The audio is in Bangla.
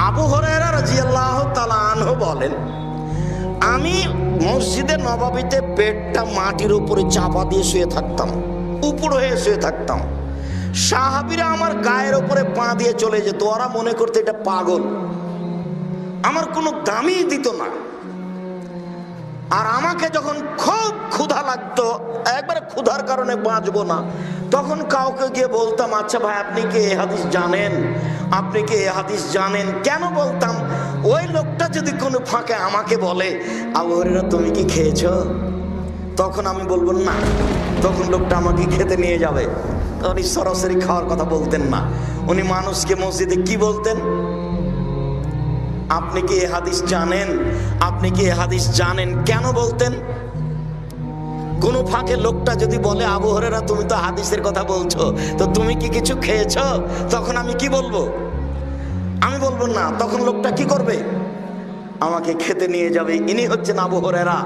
আবু হুরায়রা রাদিয়াল্লাহু তাআলা আনহু বলেন, আমি মসজিদে নববীতে পেটটা মাটির উপরে চাপা দিয়ে শুয়ে থাকতাম, উপর হয়ে শুয়ে থাকতাম। সাহাবীরা আমার গায়ের উপরে পা দিয়ে চলে যেত, ওরা মনে করতে এটা পাগল, আমার কোনো দামই দিত না। আর আমাকে যখন খুব ক্ষুধা লাগতো, একবারে ক্ষুধার কারণে বাঁচবো না, তখন কাউকে গিয়ে বলতাম, আচ্ছা ভাই আপনি কি এই হাদিস জানেন, আপনি কি এই হাদিস জানেন? কেন বলতাম? ওই লোকটা যদি কোনো ফাঁকে আমাকে বলে, আবু হুরায়রা তুমি কি খেয়েছো, তখন আমি বলবো না, তখন লোকটা আমাকে খেতে নিয়ে যাবে। উনি সরাসরি খাওয়ার কথা বলতেন না, উনি মানুষকে মসজিদে কি বলতেন, আপনি কি এই হাদিস জানেন, আপনি কি এই হাদিস জানেন, কেন বলতেন? কোন ফাঁকে লোকটা যদি বলে, আবু হুরায়রা তুমি তো হাদিসের কথা বলছো, তো তুমি কি কিছু খেয়েছো, তখন আমি কি বলবো? আমি বলবো না, তখন লোকটা কি করবে? আমাকে খেতে নিয়ে যাবে। ইনি হচ্ছেন আবু হুরায়রা।